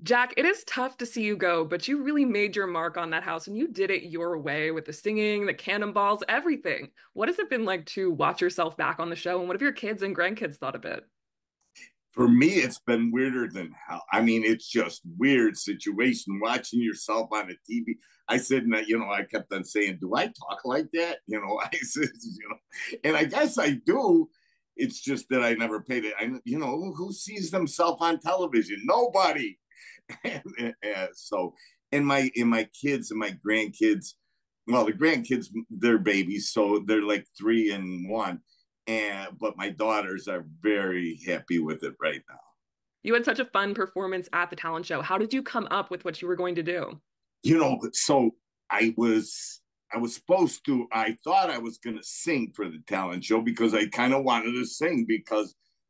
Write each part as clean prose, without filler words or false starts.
Jack, it is tough to see you go, but you really made your mark on that house and you did it your way with the singing, the cannonballs, everything. What has it been like to watch yourself back on the show and what have your kids and grandkids thought of it? For me, it's been weirder than hell. I mean, it's just weird situation watching yourself on a TV. I said, I kept on saying, "Do I talk like that?" I said, and I guess I do. It's just that I never paid it. Who sees themselves on television? Nobody. So, and my kids and my grandkids, well, the grandkids, they're babies, so they're like 3 and 1, but my daughters are very happy with it right now. You had such a fun performance at the talent show. How did you come up with what you were going to do? So I was supposed to. I thought I was going to sing for the talent show because I kind of wanted to sing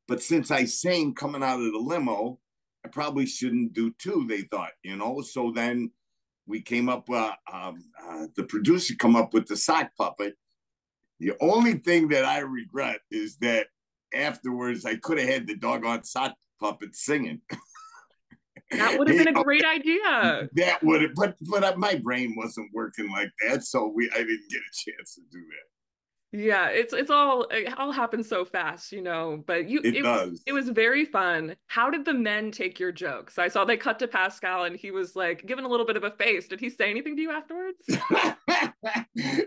but since I sang coming out of the limo, I probably shouldn't do two. They thought. So then we came up. The producer come up with the sock puppet. The only thing that I regret is that afterwards I could have had the doggone sock puppet singing. That would have been a great idea. That would have, but my brain wasn't working like that, so I didn't get a chance to do that. Yeah, it all happens so fast, but It it does. was very fun. How did the men take your jokes? I saw they cut to Pascal and he was like giving a little bit of a face. Did he say anything to you afterwards?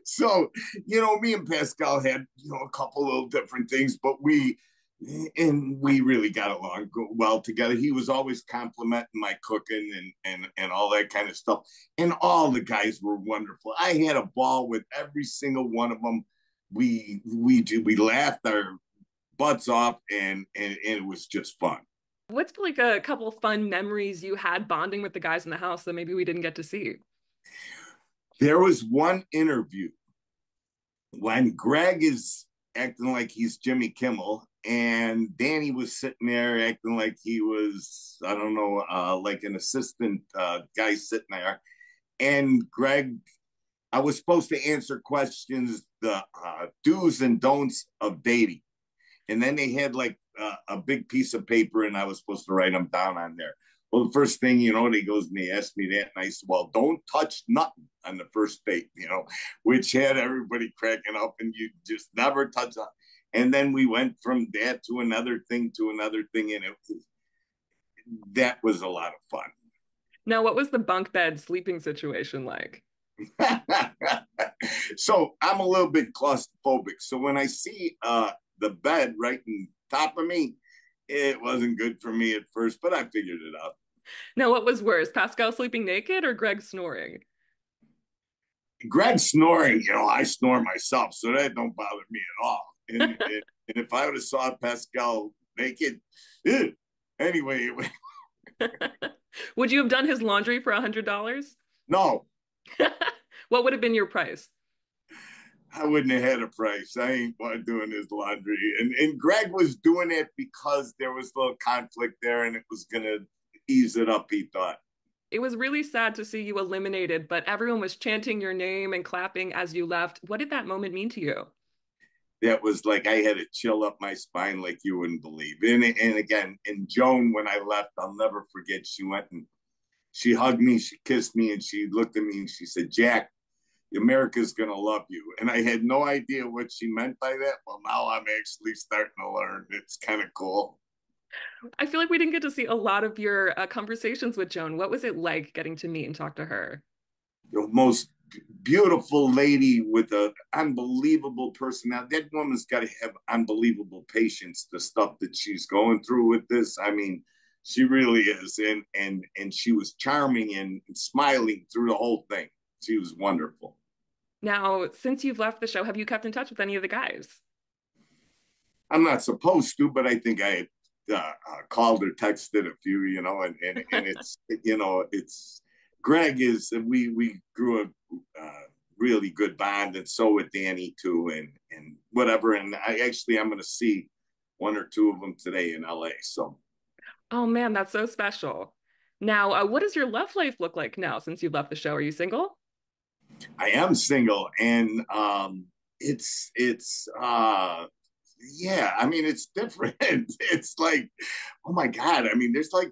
So, me and Pascal had, a couple of different things, but we really got along well together. He was always complimenting my cooking and all that kind of stuff. And all the guys were wonderful. I had a ball with every single one of them. We laughed our butts off, and it was just fun. What's like a couple fun memories you had bonding with the guys in the house that maybe we didn't get to see? There was one interview when Gregg is acting like he's Jimmy Kimmel, and Danny was sitting there acting like he was, I don't know, like an assistant guy sitting there. And Gregg, I was supposed to answer questions, the do's and don'ts of dating. And then they had like a big piece of paper, and I was supposed to write them down on there. Well, the first thing, they goes and they asked me that, and I said, "Well, don't touch nothing on the first date," which had everybody cracking up, and you just never touch on. And then we went from that to another thing, and that was a lot of fun. Now, what was the bunk bed sleeping situation like? So I'm a little bit claustrophobic. So when I see the bed right in top of me, it wasn't good for me at first, but I figured it out. Now, what was worse, Pascal sleeping naked or Greg snoring? Gregg snoring, I snore myself, so that don't bother me at all. And if I would have saw Pascal naked, ew. Anyway, Would you have done his laundry for $100? no, What would have been your price? I wouldn't have had a price. I ain't doing his laundry. And Gregg was doing it because there was a little conflict there, and it was gonna ease it up. He thought. It was really sad to see you eliminated, but everyone was chanting your name and clapping as you left. What did that moment mean to you? That was like I had a chill up my spine like you wouldn't believe. And again, and Joan, when I left, I'll never forget. She went and she hugged me, she kissed me, and she looked at me and she said, "Jack, America's gonna love you." And I had no idea what she meant by that. Well, now I'm actually starting to learn. It's kind of cool. I feel like we didn't get to see a lot of your conversations with Joan. What was it like getting to meet and talk to her? The most beautiful lady with an unbelievable personality. That woman's got to have unbelievable patience. The stuff that she's going through with this, I mean, she really is, and she was charming and smiling through the whole thing. She was wonderful. Now, since you've left the show, have you kept in touch with any of the guys? I'm not supposed to, but I think I called or texted a few, and it's Gregg is we grew a really good bond, and so with Danny too, and whatever. And I'm going to see one or two of them today in LA. So Oh man, that's so special. Now, what does your love life look like now since you've left the show? Are you single? I am single, and it's yeah. I mean, it's different. It's like, oh my god. I mean, there's like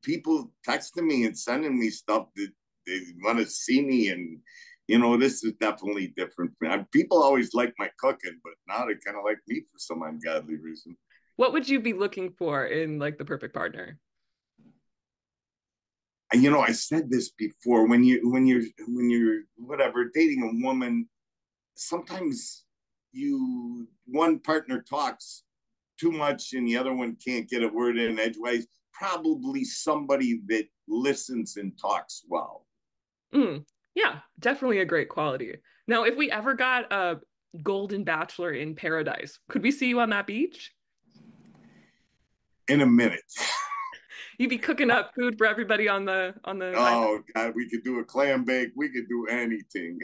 people texting me and sending me stuff that they want to see me, and this is definitely different. People always like my cooking, but now they kind of like me for some ungodly reason. What would you be looking for in like the perfect partner? I said this before. When you're whatever dating a woman, sometimes one partner talks too much and the other one can't get a word in edgewise. Probably somebody that listens and talks well. Mm, yeah, definitely a great quality. Now, if we ever got a Golden Bachelor in paradise, could we see you on that beach? In a minute. You'd be cooking up food for everybody on the island. Oh God, we could do a clam bake. We could do anything.